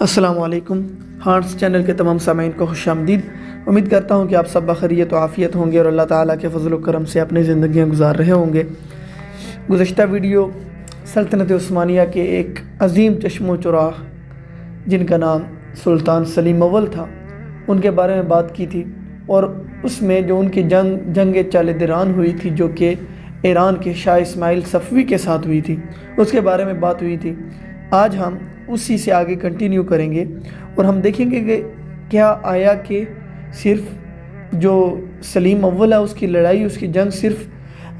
السلام علیکم hearts channel کے تمام سامعین کو خوش آمدید۔ امید کرتا ہوں کہ آپ سب بخیریت و عافیت ہوں گے اور اللہ تعالیٰ کے فضل و کرم سے اپنی زندگیاں گزار رہے ہوں گے۔ گزشتہ ویڈیو سلطنت عثمانیہ کے ایک عظیم چشم و چراغ جن کا نام سلطان سلیم اول تھا ان کے بارے میں بات کی تھی، اور اس میں جو ان کی جنگ چال دران ہوئی تھی جو کہ ایران کے شاہ اسماعیل صفوی کے ساتھ ہوئی تھی، اس کے بارے میں بات ہوئی تھی۔ آج ہم اسی سے آگے کنٹینیو کریں گے اور ہم دیکھیں گے کہ کیا آیا کہ صرف جو سلیم اول ہے اس کی لڑائی، اس کی جنگ صرف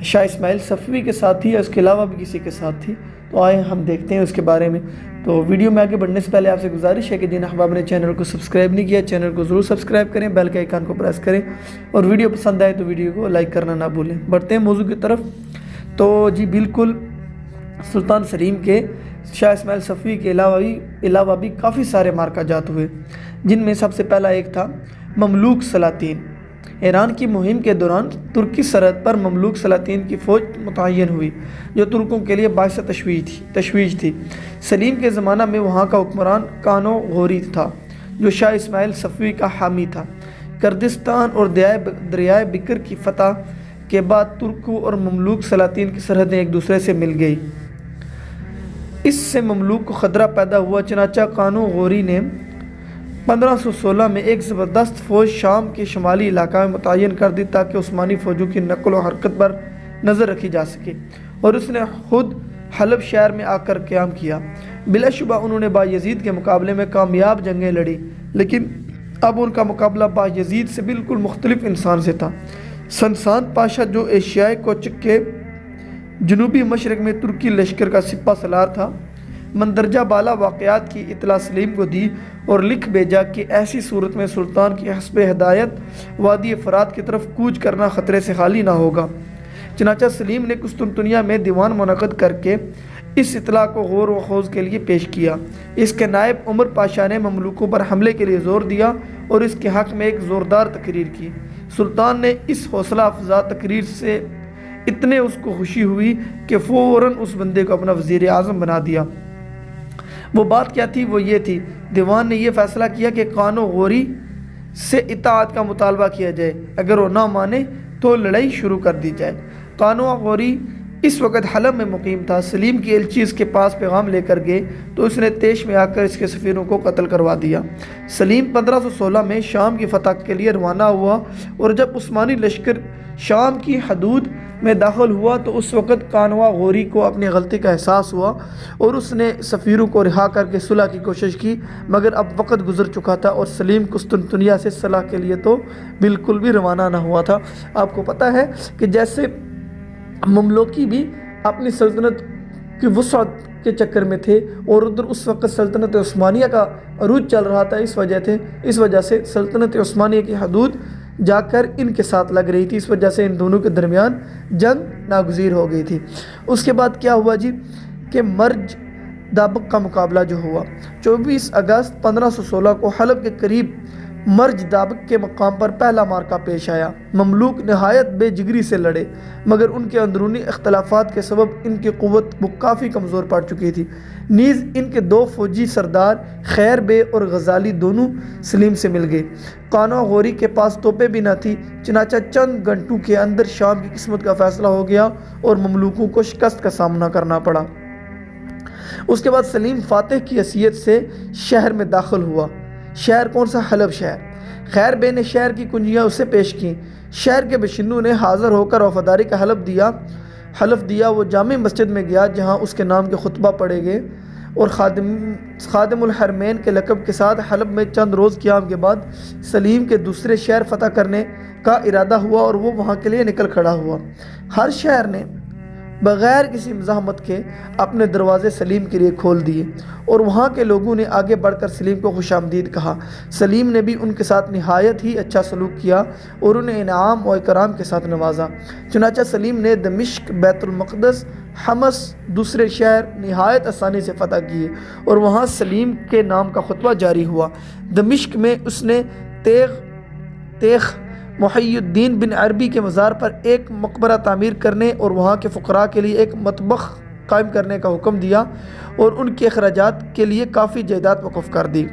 شاہ اسماعیل صفوی کے ساتھ تھی یا اس کے علاوہ بھی کسی کے ساتھ تھی؟ تو آئے ہم دیکھتے ہیں اس کے بارے میں۔ تو ویڈیو میں آگے بڑھنے سے پہلے آپ سے گزارش ہے کہ جن احباب نے چینل کو سبسکرائب نہیں کیا چینل کو ضرور سبسکرائب کریں، بیل کے آئیکن کو پریس کریں، اور ویڈیو پسند آئے تو ویڈیو کو لائک کرنا نہ بھولیں۔ بڑھتے ہیں موضوع کی طرف۔ تو جی بالکل، سلطان سلیم کے شاہ اسماعیل صفوی کے علاوہ بھی کافی سارے مارکہ جات ہوئے، جن میں سب سے پہلا ایک تھا مملوک سلاطین۔ ایران کی مہم کے دوران ترکی سرحد پر مملوک سلاطین کی فوج متعین ہوئی جو ترکوں کے لیے باعث تشویش تھی۔ سلیم کے زمانہ میں وہاں کا حکمران کانو غوری تھا جو شاہ اسماعیل صفوی کا حامی تھا۔ کردستان اور دریائے بکر کی فتح کے بعد ترکوں اور مملوک سلاطین کی سرحدیں ایک دوسرے سے مل گئی۔ اس سے مملوک کو خطرہ پیدا ہوا، چنانچہ کانو غوری نے 1516 میں ایک زبردست فوج شام کے شمالی علاقہ میں متعین کر دی تاکہ عثمانی فوجوں کی نقل و حرکت پر نظر رکھی جا سکے، اور اس نے خود حلب شہر میں آ کر قیام کیا۔ بلا شبہ انہوں نے بایزید کے مقابلے میں کامیاب جنگیں لڑی، لیکن اب ان کا مقابلہ بایزید سے بالکل مختلف انسان سے تھا۔ سنسان پاشا جو ایشیائے کوچک کے جنوبی مشرق میں ترکی لشکر کا سپہ سالار تھا، مندرجہ بالا واقعات کی اطلاع سلیم کو دی اور لکھ بھیجا کہ ایسی صورت میں سلطان کی حسب ہدایت وادی فرات کی طرف کوچ کرنا خطرے سے خالی نہ ہوگا۔ چنانچہ سلیم نے قسطنطنیہ میں دیوان منعقد کر کے اس اطلاع کو غور و خوض کے لیے پیش کیا۔ اس کے نائب عمر پاشا نے مملوکوں پر حملے کے لیے زور دیا اور اس کے حق میں ایک زوردار تقریر کی۔ سلطان نے اس حوصلہ افزا تقریر سے اتنے اس کو خوشی ہوئی کہ فوراً اس بندے کو اپنا وزیر اعظم بنا دیا۔ وہ بات کیا تھی؟ وہ یہ تھی، دیوان نے یہ فیصلہ کیا کہ کانو غوری سے اطاعت کا مطالبہ کیا جائے، اگر وہ نہ مانے تو لڑائی شروع کر دی جائے۔ کانو غوری اس وقت حلب میں مقیم تھا۔ سلیم کی ایلچی اس کے پاس پیغام لے کر گئے تو اس نے تیش میں آ کر اس کے سفیروں کو قتل کروا دیا۔ سلیم 1516 میں شام کی فتح کے لیے روانہ ہوا، اور جب عثمانی لشکر شام کی حدود میں داخل ہوا تو اس وقت کانو غوری کو اپنی غلطی کا احساس ہوا اور اس نے سفیروں کو رہا کر کے صلح کی کوشش کی، مگر اب وقت گزر چکا تھا اور سلیم قسطنطنیہ سے صلح کے لیے تو بالکل بھی روانہ نہ ہوا تھا۔ آپ کو پتہ ہے کہ جیسے مملوکی بھی اپنی سلطنت کی وسعت کے چکر میں تھے، اور ادھر اس وقت سلطنت عثمانیہ کا عروج چل رہا تھا، اس وجہ سے سلطنت عثمانیہ کی حدود جا کر ان کے ساتھ لگ رہی تھی، اس وجہ سے ان دونوں کے درمیان جنگ ناگزیر ہو گئی تھی۔ اس کے بعد کیا ہوا جی کہ مرج دابق کا مقابلہ جو ہوا 24 اگست 1516 کو حلب کے قریب مرج دابق کے مقام پر پہلا مارکہ پیش آیا۔ مملوک نہایت بے جگری سے لڑے، مگر ان کے اندرونی اختلافات کے سبب ان کی قوت کافی کمزور پڑ چکی تھی۔ نیز ان کے دو فوجی سردار خیر بے اور غزالی دونوں سلیم سے مل گئے۔ کانو غوری کے پاس توپیں بھی نہ تھی، چنانچہ چند گھنٹوں کے اندر شام کی قسمت کا فیصلہ ہو گیا اور مملوکوں کو شکست کا سامنا کرنا پڑا۔ اس کے بعد سلیم فاتح کی حیثیت سے شہر میں داخل ہوا۔ شہر کون سا؟ حلب شہر۔ خیر بے نے شہر کی کنجیاں اسے پیش کیں۔ شہر کے باشندوں نے حاضر ہو کر وفاداری کا حلف دیا۔ وہ جامع مسجد میں گیا جہاں اس کے نام کے خطبہ پڑھے گئے، اور خادم الحرمین کے لقب کے ساتھ حلب میں چند روز قیام کے بعد سلیم کے دوسرے شہر فتح کرنے کا ارادہ ہوا اور وہ وہاں کے لیے نکل کھڑا ہوا۔ ہر شہر نے بغیر کسی مزاحمت کے اپنے دروازے سلیم کے لیے کھول دیے، اور وہاں کے لوگوں نے آگے بڑھ کر سلیم کو خوش آمدید کہا۔ سلیم نے بھی ان کے ساتھ نہایت ہی اچھا سلوک کیا اور انہیں انعام و اکرام کے ساتھ نوازا۔ چنانچہ سلیم نے دمشق، بیت المقدس، حمص دوسرے شہر نہایت آسانی سے فتح کیے، اور وہاں سلیم کے نام کا خطبہ جاری ہوا۔ دمشق میں اس نے تیخ محی الدین بن عربی کے مزار پر ایک مقبرہ تعمیر کرنے اور وہاں کے فقراء کے لیے ایک مطبخ قائم کرنے کا حکم دیا اور ان کے اخراجات کے لیے کافی جائیداد وقف کر دی۔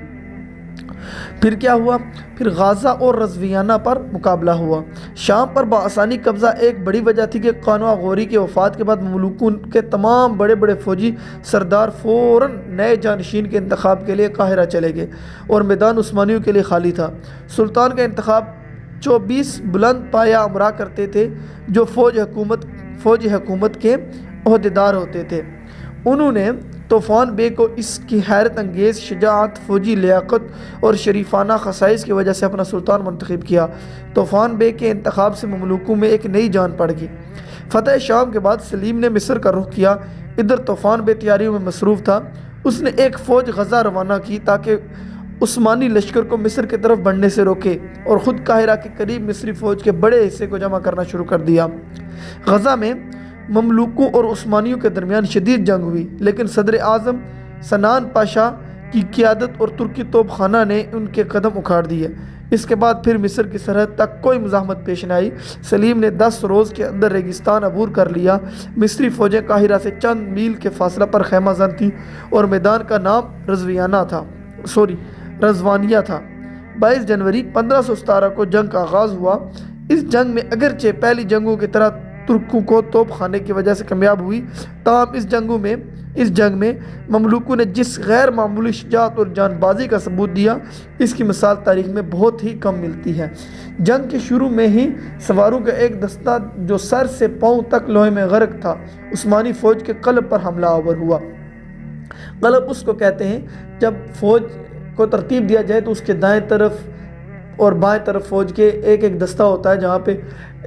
پھر کیا ہوا؟ پھر غازہ اور رضویانہ پر مقابلہ ہوا۔ شام پر بآسانی قبضہ ایک بڑی وجہ تھی کہ قانع غوری کے وفات کے بعد مملوکوں کے تمام بڑے بڑے فوجی سردار فوراً نئے جانشین کے انتخاب کے لیے قاہرہ چلے گئے اور میدان عثمانیوں کے لیے خالی تھا۔ سلطان کا انتخاب 24 بلند پایہ امراء کرتے تھے جو فوج حکومت کے عہدیدار ہوتے تھے۔ انہوں نے طوفان بے کو اس کی حیرت انگیز شجاعت، فوجی لیاقت اور شریفانہ خصائص کی وجہ سے اپنا سلطان منتخب کیا۔ طوفان بے کے انتخاب سے مملوکوں میں ایک نئی جان پڑ گئی۔ فتح شام کے بعد سلیم نے مصر کا رخ کیا۔ ادھر طوفان بے تیاریوں میں مصروف تھا۔ اس نے ایک فوج غزہ روانہ کی تاکہ عثمانی لشکر کو مصر کی طرف بڑھنے سے روکے اور خود قاہرہ کے قریب مصری فوج کے بڑے حصے کو جمع کرنا شروع کر دیا۔ غزہ میں مملوکوں اور عثمانیوں کے درمیان شدید جنگ ہوئی، لیکن صدر اعظم سنان پاشا کی قیادت اور ترکی توپ خانہ نے ان کے قدم اکھاڑ دیے۔ اس کے بعد پھر مصر کی سرحد تک کوئی مزاحمت پیش نہ آئی۔ سلیم نے 10 روز کے اندر ریگستان عبور کر لیا۔ مصری فوجیں قاہرہ سے چند میل کے فاصلہ پر خیمہ زن تھیں اور میدان کا نام رضوانیہ تھا۔ 22 جنوری 1517 کو جنگ کا آغاز ہوا۔ اس جنگ میں اگرچہ پہلی جنگوں کی طرح ترکوں کو توپ خانے کی وجہ سے کامیاب ہوئی، تاہم اس جنگ میں مملوکوں نے جس غیر معمولی شجاعت اور جان بازی کا ثبوت دیا، اس کی مثال تاریخ میں بہت ہی کم ملتی ہے۔ جنگ کے شروع میں ہی سواروں کا ایک دستہ جو سر سے پاؤں تک لوہے میں غرق تھا، عثمانی فوج کے قلب پر حملہ آور ہوا۔ قلب اس کو کہتے ہیں جب فوج کو ترتیب دیا جائے تو اس کے دائیں طرف اور بائیں طرف فوج کے ایک ایک دستہ ہوتا ہے، جہاں پہ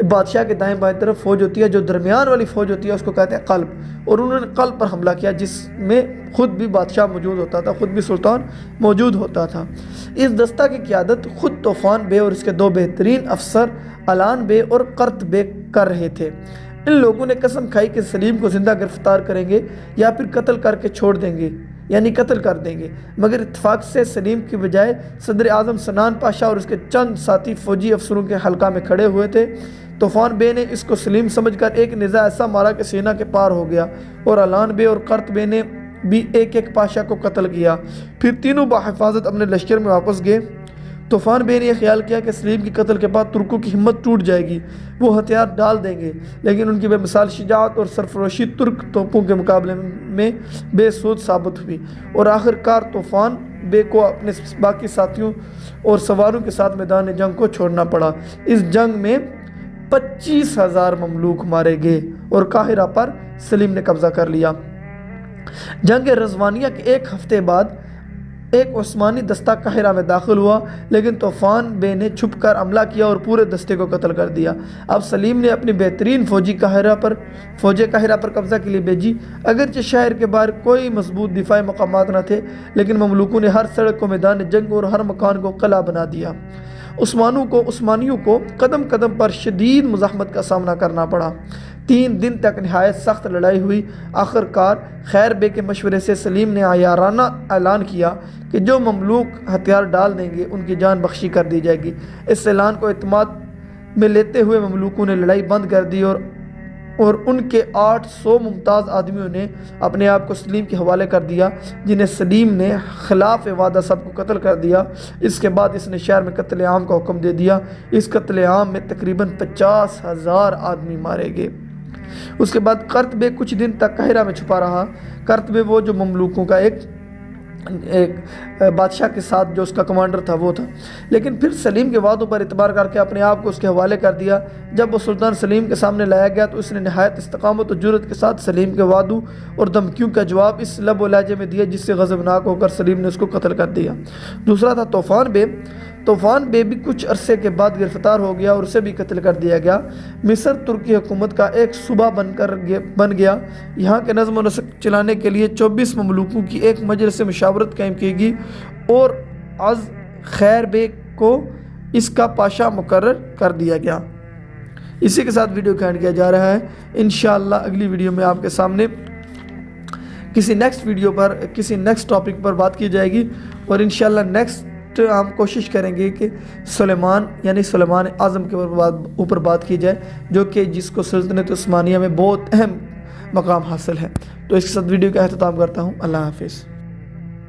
بادشاہ کے دائیں بائیں طرف فوج ہوتی ہے، جو درمیان والی فوج ہوتی ہے اس کو کہتے ہیں قلب، اور انہوں نے قلب پر حملہ کیا جس میں خود بھی بادشاہ موجود ہوتا تھا، خود بھی سلطان موجود ہوتا تھا۔ اس دستہ کی قیادت خود طوفان بے اور اس کے 2 بہترین افسر علان بے اور قرط بے کر رہے تھے۔ ان لوگوں نے قسم کھائی کہ سلیم کو زندہ گرفتار کریں گے یا پھر قتل کر کے چھوڑ دیں گے، یعنی قتل کر دیں گے، مگر اتفاق سے سلیم کی بجائے صدر اعظم سنان پاشا اور اس کے چند ساتھی فوجی افسروں کے حلقہ میں کھڑے ہوئے تھے۔ طوفان بے نے اس کو سلیم سمجھ کر ایک نیزہ ایسا مارا کہ سینہ کے پار ہو گیا، اور علان بے اور قرط بے نے بھی ایک ایک پاشا کو قتل کیا۔ پھر تینوں بحفاظت اپنے لشکر میں واپس گئے۔ طوفان بے نے یہ خیال کیا کہ سلیم کی قتل کے بعد ترکوں کی ہمت ٹوٹ جائے گی، وہ ہتھیار ڈال دیں گے، لیکن ان کی بے مثال شجاعت اور سرفروشی ترک توپوں کے مقابلے میں بے سود ثابت ہوئی، اور آخر کار طوفان بے کو اپنے باقی ساتھیوں اور سواروں کے ساتھ میدان جنگ کو چھوڑنا پڑا۔ اس جنگ میں 25,000 مملوک مارے گئے اور قاہرہ پر سلیم نے قبضہ کر لیا۔ جنگ رضوانیہ کے ایک ہفتے بعد ایک عثمانی دستہ قاہرہ میں داخل ہوا، لیکن طوفان بے نے چھپ کر حملہ کیا اور پورے دستے کو قتل کر دیا۔ اب سلیم نے اپنی بہترین فوجیں قاہرہ پر قبضہ کے لیے بھیجی۔ اگرچہ شہر کے باہر کوئی مضبوط دفاعی مقامات نہ تھے، لیکن مملوکوں نے ہر سڑک کو میدان جنگ اور ہر مکان کو قلعہ بنا دیا۔ عثمانیوں کو قدم قدم پر شدید مزاحمت کا سامنا کرنا پڑا۔ 3 دن تک نہایت سخت لڑائی ہوئی۔ آخر کار خیر بے کے مشورے سے سلیم نے عیارانہ اعلان کیا کہ جو مملوک ہتھیار ڈال دیں گے ان کی جان بخشی کر دی جائے گی۔ اس اعلان کو اعتماد میں لیتے ہوئے مملوکوں نے لڑائی بند کر دی اور ان کے 800 ممتاز آدمیوں نے اپنے آپ کو سلیم کے حوالے کر دیا، جنہیں سلیم نے خلاف وعدہ سب کو قتل کر دیا۔ اس کے بعد اس نے شہر میں قتل عام کا حکم دے دیا۔ اس قتل عام میں تقریباً 50,000 آدمی مارے گئے۔ اس کے بعد قرط بے کچھ دن تک قاہرہ میں چھپا رہا۔ قرط بے وہ جو مملوکوں کا ایک بادشاہ کے ساتھ جو اس کا کمانڈر تھا وہ تھا، لیکن پھر سلیم کے وعدوں پر اعتبار کر کے اپنے آپ کو اس کے حوالے کر دیا۔ جب وہ سلطان سلیم کے سامنے لایا گیا تو اس نے نہایت استقامت و جرأت کے ساتھ سلیم کے وعدوں اور دھمکیوں کا جواب اس لب و لہجے میں دیا جس سے غضبناک ہو کر سلیم نے اس کو قتل کر دیا۔ دوسرا تھا طوفان بے بھی کچھ عرصے کے بعد گرفتار ہو گیا اور اسے بھی قتل کر دیا گیا۔ مصر ترکی حکومت کا ایک صوبہ بن گیا۔ یہاں کے نظم و نسق چلانے کے لیے 24 مملوکوں کی ایک مجلس سے مشاورت قائم کی گئی اور از خیر بے کو اس کا پاشا مقرر کر دیا گیا۔ اسی کے ساتھ ویڈیو کا اینڈ کیا جا رہا ہے۔ انشاءاللہ اگلی ویڈیو میں آپ کے سامنے کسی نیکسٹ ٹاپک پر بات کی جائے گی، اور انشاءاللہ نیکسٹ ہم کوشش کریں گے کہ سلیمان اعظم کے اوپر بات کی جائے، جو کہ جس کو سلطنت عثمانیہ میں بہت اہم مقام حاصل ہے۔ تو اس کے ساتھ ویڈیو کا اختتام کرتا ہوں۔ اللہ حافظ۔